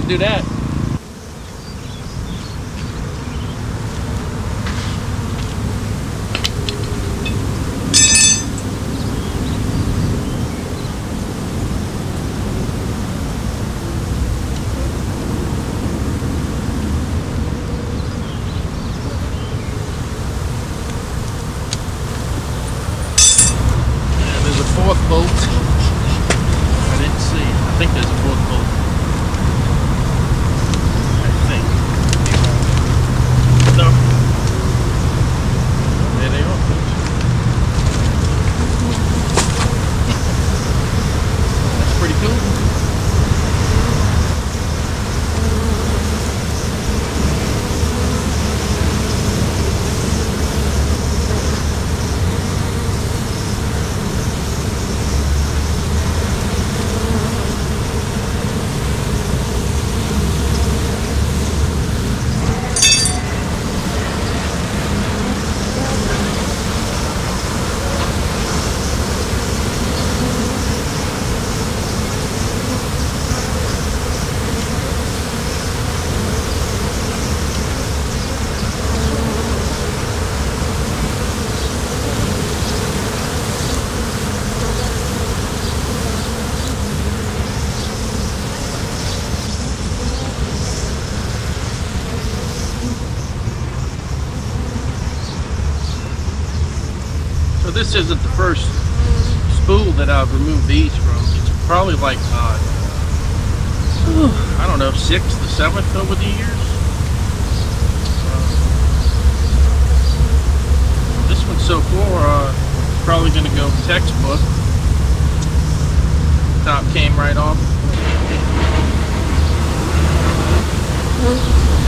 do that. There's a fourth bolt. I didn't see. I think there's a fourth bolt. I think. No. There they are, folks. That's pretty cool. So this isn't the first spool that I've removed these from. It's probably like, I don't know, 6th to 7th over the years. This one so far is probably going to go textbook. Top came right off.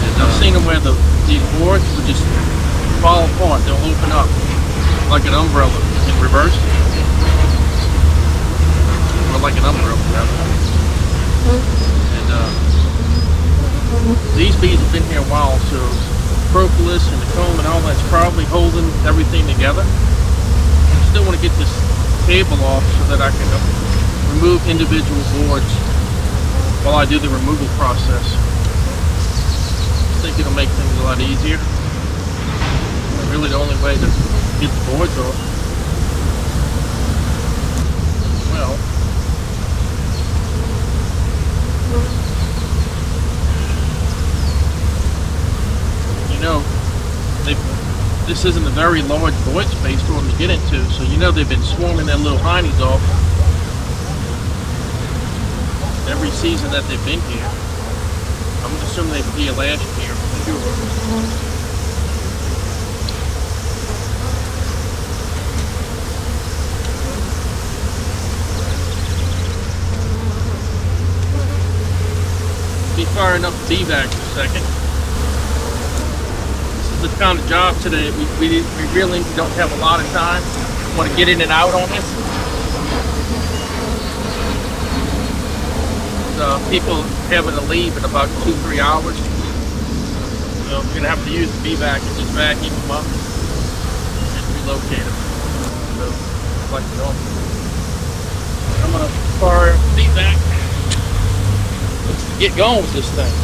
And I've seen them where these boards would just fall apart. They'll open up like an umbrella in reverse. Or like an umbrella, rather. And these beads have been here a while, so propolis and the comb and all that's probably holding everything together. I still want to get this cable off so that I can remove individual boards while I do the removal process. I think it'll make things a lot easier. Really the only way to get the boards off. Well, you know, this isn't a very large void space for them to get into, so you know they've been swarming their little heinies off every season that they've been here. I'm gonna assume they were here last year for sure. Be firing up the vac for a second. This is the kind of job today we really don't have a lot of time. We want to get in and out on this. People having to leave in about 2-3 hours. So we're gonna have to use the vac and just vacuum them up and relocate them. So like normal. I'm gonna fire the vac. Let's get going with this thing.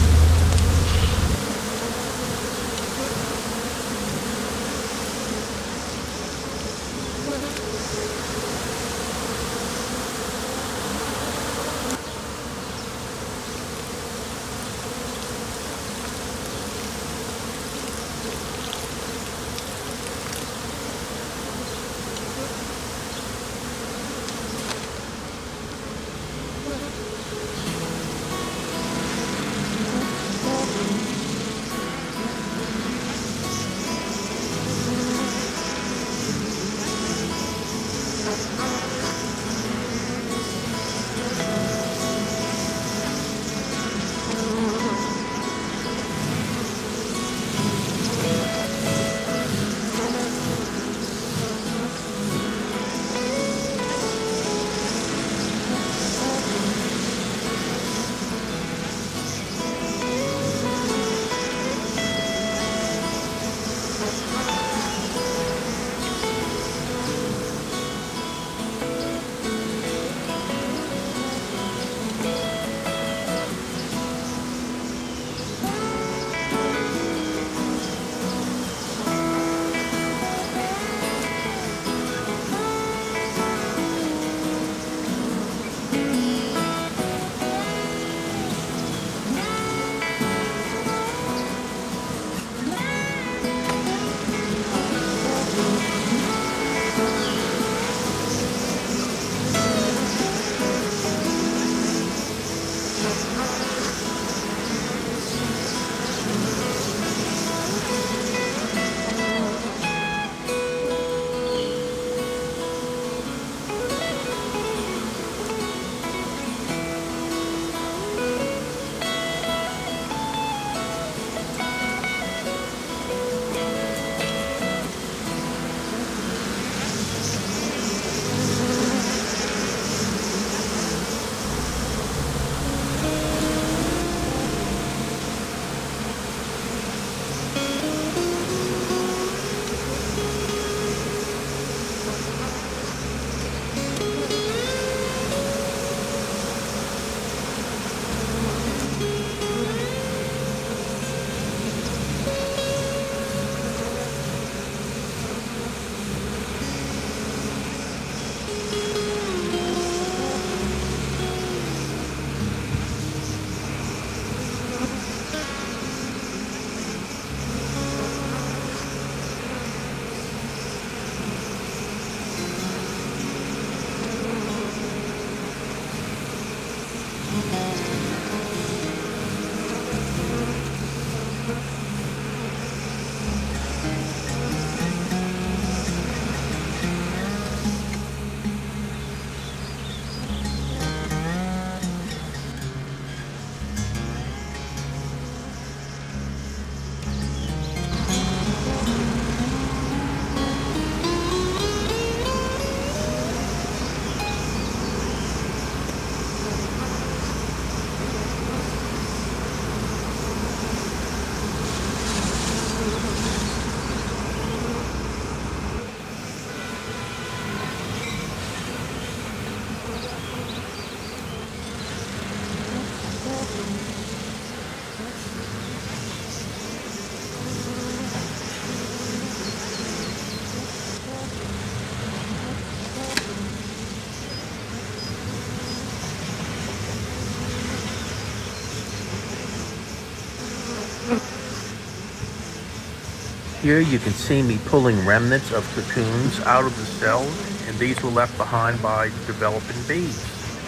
Here you can see me pulling remnants of cocoons out of the cells, and these were left behind by developing bees.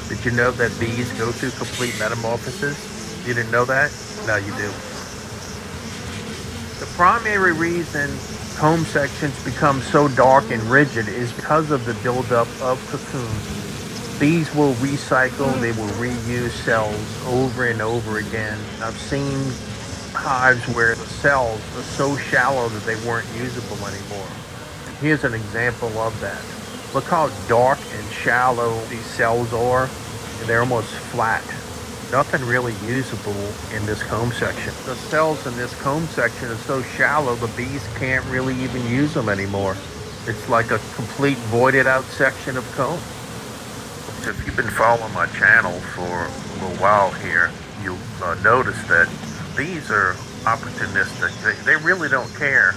Did you know that bees go through complete metamorphosis? You didn't know that? Now you do. The primary reason comb sections become so dark and rigid is because of the buildup of cocoons. Bees will recycle, they will reuse cells over and over again. I've seen hives where the cells are so shallow that they weren't usable anymore. Here's an example of that. Look how dark and shallow these cells are. They're almost flat. Nothing really usable in this comb section. The cells in this comb section are so shallow the bees can't really even use them anymore. It's like a complete voided out section of comb. So if you've been following my channel for a little while here, you'll notice that bees are opportunistic. They really don't care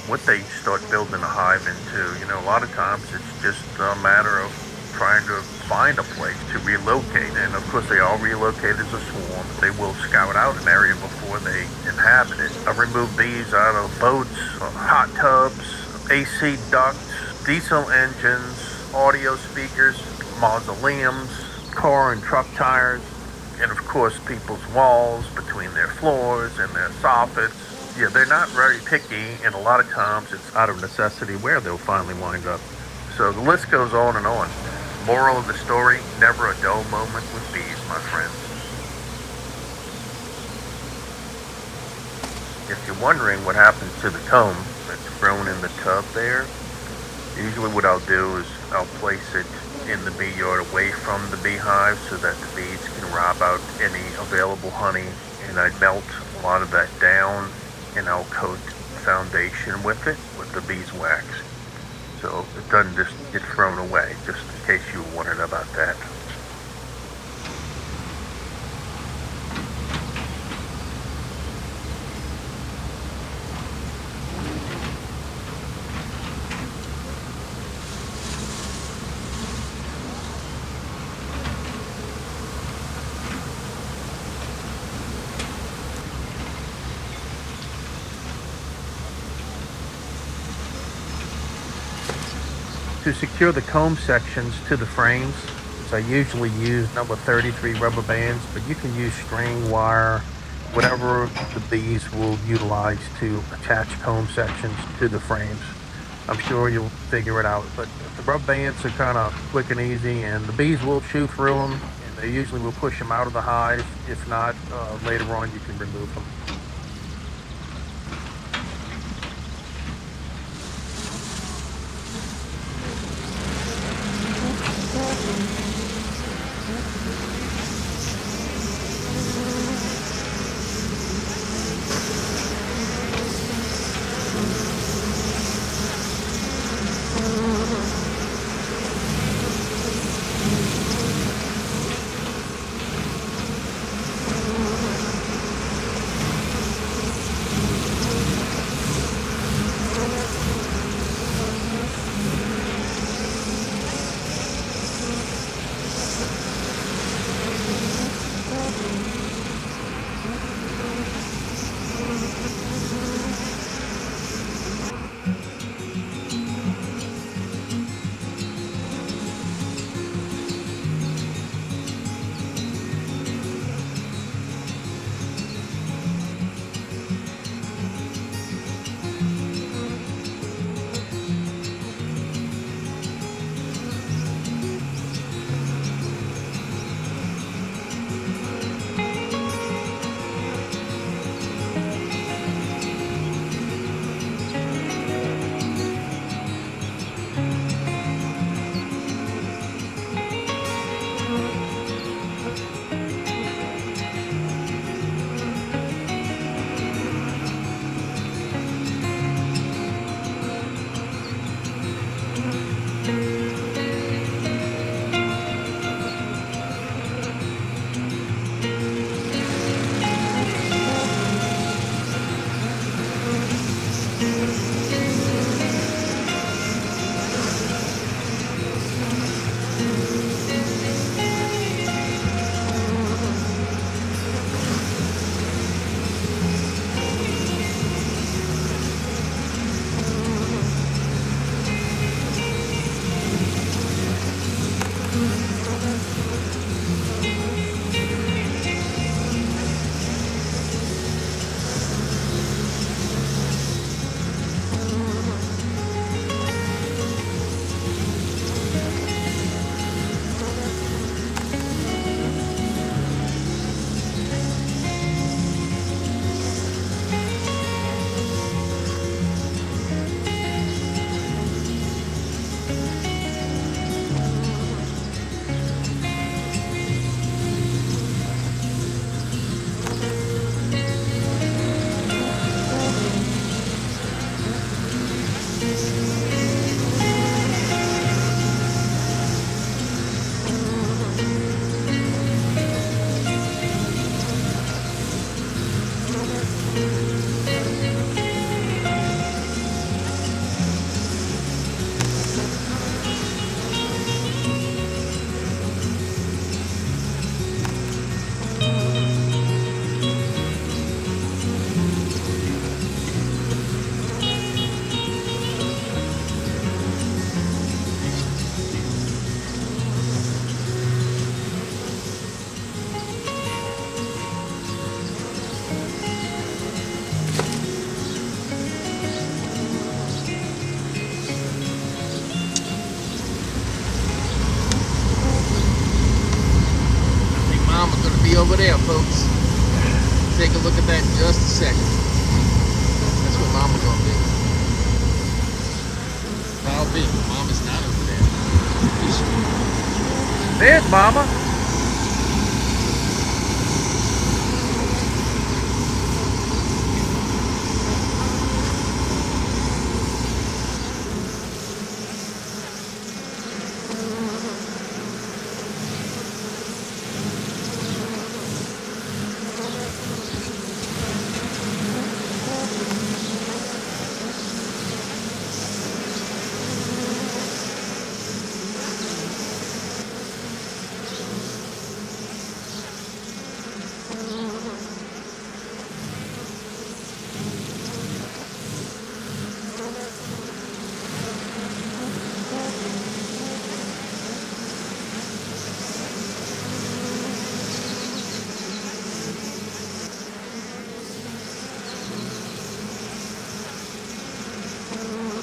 what they start building a hive into. You know, a lot of times it's just a matter of trying to find a place to relocate. And of course they all relocate as a swarm. They will scout out an area before they inhabit it. I've removed bees out of boats, hot tubs, AC ducts, diesel engines, audio speakers, mausoleums, car and truck tires, and of course people's walls between their floors and their soffits. Yeah, they're not very picky, and a lot of times it's out of necessity where they'll finally wind up. So the list goes on and on. Moral of the story, never a dull moment with bees, my friends. If you're wondering what happens to the comb that's grown in the tub there, usually what I'll do is I'll place it in the bee yard away from the beehive so that the bees can rob out any available honey, and I melt a lot of that down and I'll coat the foundation with it, with the beeswax, so it doesn't just get thrown away, just in case you were wondering about that. To secure the comb sections to the frames, I usually use number 33 rubber bands, but you can use string, wire, whatever the bees will utilize to attach comb sections to the frames. I'm sure you'll figure it out, but the rubber bands are kind of quick and easy, and the bees will chew through them, and they usually will push them out of the hive. If not, later on you can remove them. Yeah, folks. Take a look at that in just a second. That's what Mama's gonna do. I'll be. Mama's not over there. There's Mama.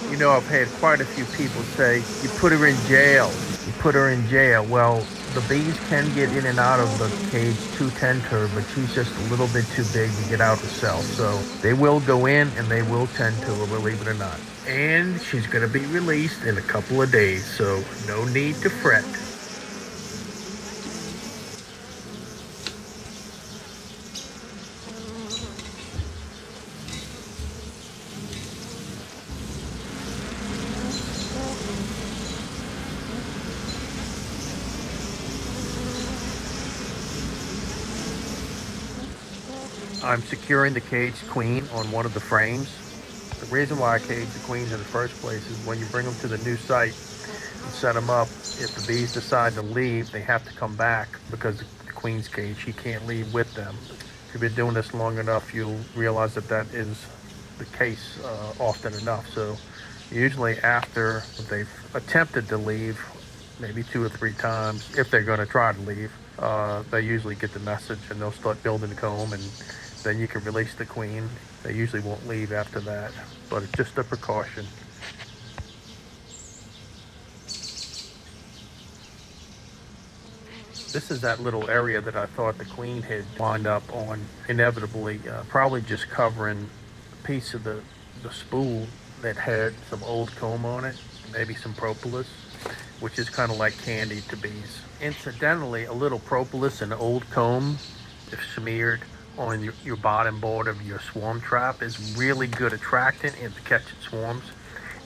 You know, I've had quite a few people say, you put her in jail. You put her in jail. Well, the bees can get in and out of the cage 210 her, but she's just a little bit too big to get out herself. So they will go in and they will tend to her, believe it or not. And she's going to be released in a couple of days, so no need to fret. I'm securing the caged queen on one of the frames. The reason why I cage the queens in the first place is when you bring them to the new site and set them up, if the bees decide to leave, they have to come back because the queen's cage, she can't leave with them. If you've been doing this long enough, you'll realize that that is the case often enough. So usually after they've attempted to leave, maybe 2 or 3 times, if they're going to try to leave, they usually get the message and they'll start building the comb, and then you can release the queen. They usually won't leave after that, but it's just a precaution. This is that little area that I thought the queen had wound up on, inevitably, probably just covering a piece of the spool that had some old comb on it, maybe some propolis, which is kind of like candy to bees. Incidentally, a little propolis and old comb, if smeared on your bottom board of your swarm trap, is really good attractant and to catching swarms.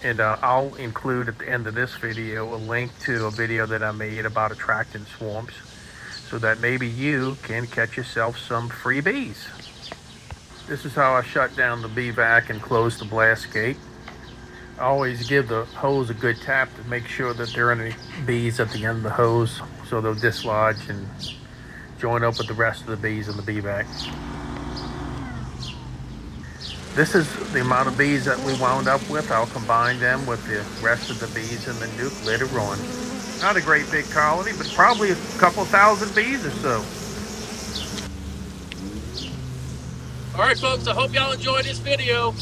And I'll include at the end of this video a link to a video that I made about attracting swarms, so that maybe you can catch yourself some free bees. This is how I shut down the bee vac and close the blast gate. I always give the hose a good tap to make sure that there aren't any bees at the end of the hose, so they'll dislodge and join up with the rest of the bees in the bee vac. This is the amount of bees that we wound up with. I'll combine them with the rest of the bees in the nuke later on. Not a great big colony, but probably a couple thousand bees or so. All right, folks, I hope y'all enjoyed this video.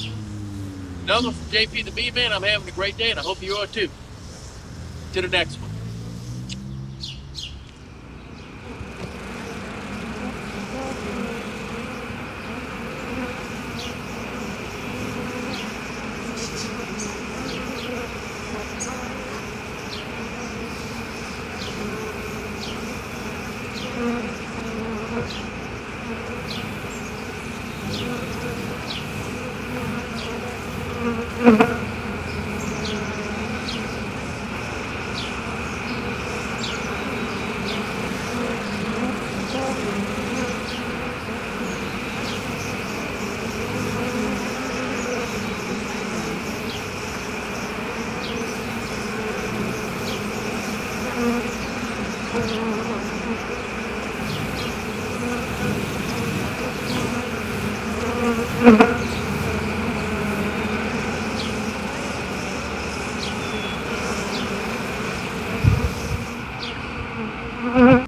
Another from JPthebeeman. I'm having a great day, and I hope you are too. To the next one.